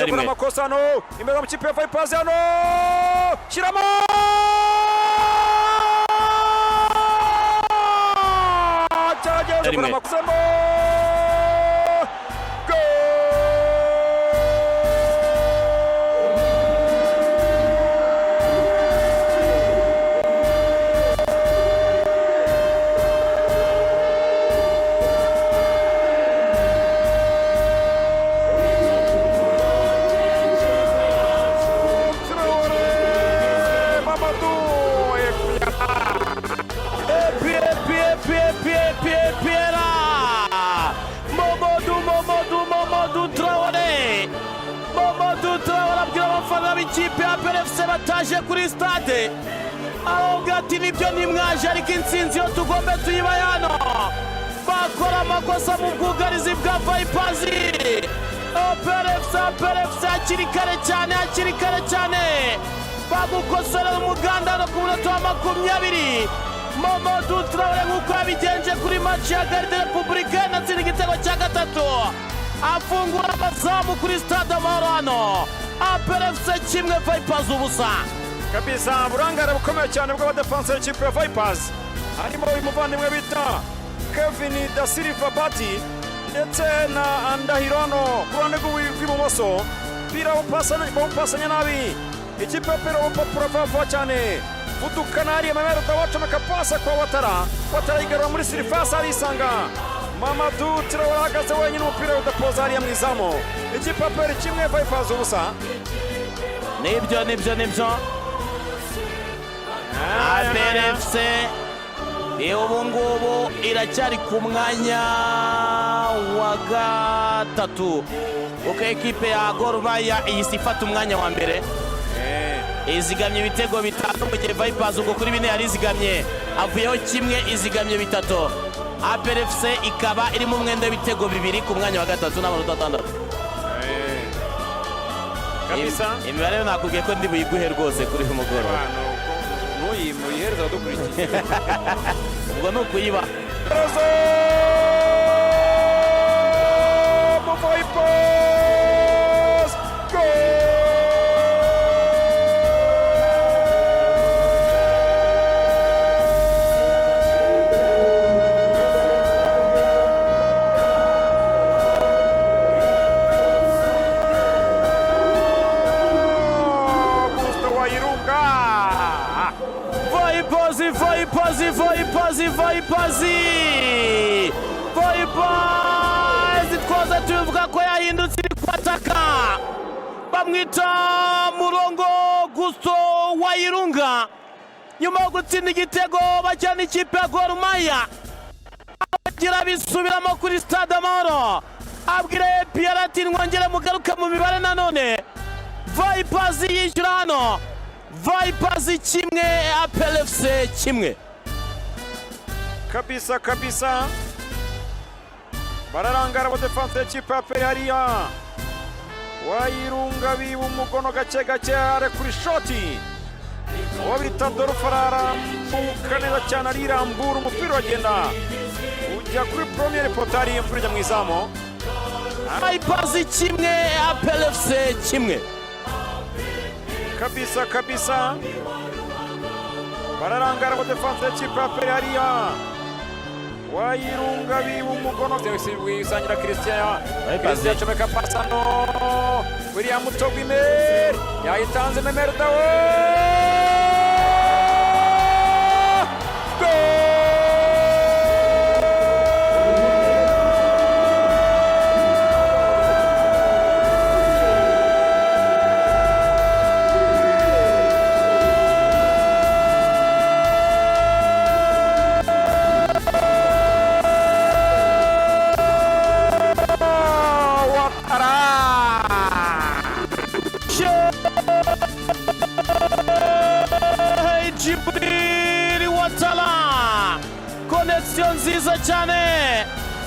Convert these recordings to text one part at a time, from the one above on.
Chakura makosa no imbere mu kipe ya Vipers hano Shiramo Chageze kuri makosa ikipe ya PFC bataje kuri stade ahubwo ati nibyo nimwaje ariko insinzi yo tugombe tuyibayano bakora amakosa mu bwugarizi bwa Vipers PFC akiri kare cyane bagukosora umuganda no ku munota wa 20 Mamadou Traoré nk'uko yabigenje kuri match ya Garde Republicaine atsinda igitego cya gatatu afungura amazamu kuri stade Amahoro PFC kimwe Vipers ubusa kabisa burangara bukomeye cyane bw'abadefense y'ikipe ya Vipers harimo umuvandimwe bita Kevin da Silva Bati ndetse na Andahirano ku ruhande rw'ibumoso pira upasanya nabi ikipe ya Prova cyane Futukanari Mamadou Traoré pasa kwa Watara igarura muri surface arisanga Mamadou Traoré ahagaze wenyine umupira udapoza hariya mu izamu ikipe ya PFC kimwe Vipers ubusa nibyo PFC ubu ngubu iracyari ku mwanya wa gatatu uko ekipe ya Gor Mahia ihise ifata umwanya wa mbere izigamye ibitego bitanu mu gihe Vipers ubwo kuri bine yari izigamye avuyeho kimwe izigamye bitatu PFC ikaba iri mu mwenda w'ibitego bibiri ku mwanya wa gatatu n'amanota 6 kabisa imibare nakubwiye ko ndi buyiguhe rwose kuri uyu mugoroba muyihereza dukurikiye ubwo no kuyiba Vipers Vipers twaza tuvuga ko yahindutse iri kwataka bamwita Murongo Gusto Wayirunga nyuma yo gutsinda igitego bajyana ikipe ya Gor Mahia agira bisubiramo kuri stade Amahoro abwire Pierre ati mwongere mugaruka mu mibare nanone Vipers yishyura hano Vipers kimwe PFC kimwe kabisa bararangara abadefense y'ikipe ya PFC hariya Wayirunga biba umugono gake are kuri shoti uwo bita Dorfarara neza cyane arirambura umupira uragenda ujya kuri premiere potari imvura mu izamu Vipers kimwe PFC kimwe kabisa bararangara abadefense y'ikipe ya PFC hariya Wayirunga biba umugono wisangira Christian acomeka pasano William Togwimer yayitanze Mamadou Traoré connexion nziza cyane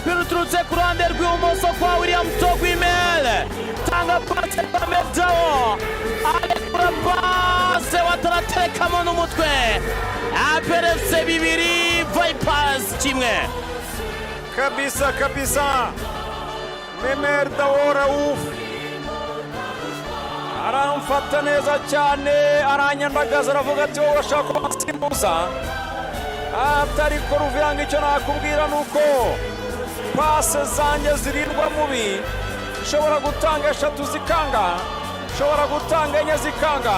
biruturutse ku ruhande rw'ibumoso kwa William Togwimer tanga pase kwa Medao arekura pase wataraterekamo n'umutwe PFC 2 Vipers kimwe kabisa Mamadou Traoré aramfata neza cyane, aranyandagaza, aravuga ati wowe urashaka kubasimbuza. Atari ko Ruvuyanga, icyo nakubwira nuko pase zanjye zirindwa mubi, nshobora gutanga 3 zikanga, nshobora gutanga 4 zikanga.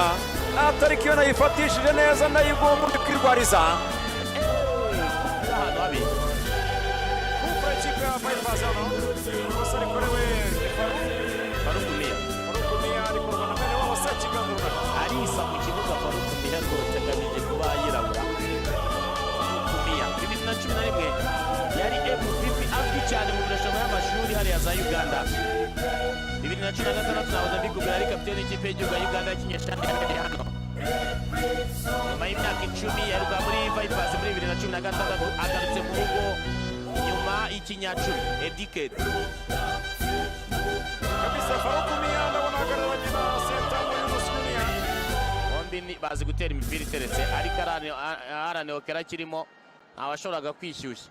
Atari ko iyo nayifatishije neza ndayiguha umuntu kwirwariza. ahantu habi Kuko ikipe ya Vipers hano gusa rikorewe Farukumiya ariko Rwanda mbere wabo Sekigandura arisa mu kibuga. Farukumiya rwose agamije kuba yirabura. Farukumiya 2011 yari MVP azwi cyane mu marushanwa y'amashuri hariya za Uganda. 2016 nahoze mbikubwira ari kapiteni y'ikipe y'igihugu ya Uganda y'ikinyeshuri yari hano. Nyuma y'imyaka 10 yaruka muri Vipers muri 2016 agarutse mu rugo nyuma y'ikinyacumi Edikate. kabisa. Farukumiya ndabona agararanye na Sentamu Yunus Junior. Bombi bazi gutera imipira iteretse ariko aharanira kera kirimo abashoboraga kwishyushya.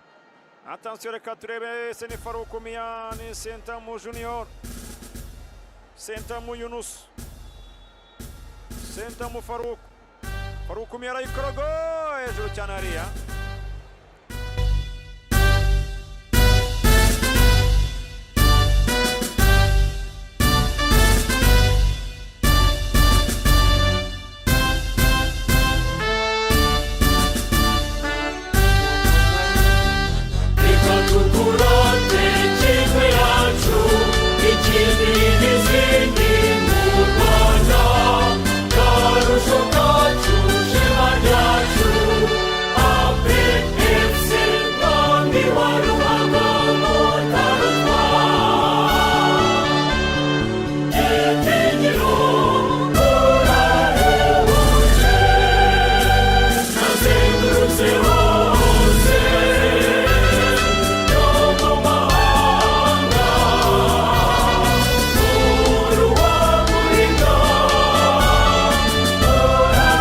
Attention, reka turebe ese ni Farukumiya ni Sentamu Junior. Sentamu Yunus, Sentamu Farukumiya arayikorogo hejuru cyane hariya.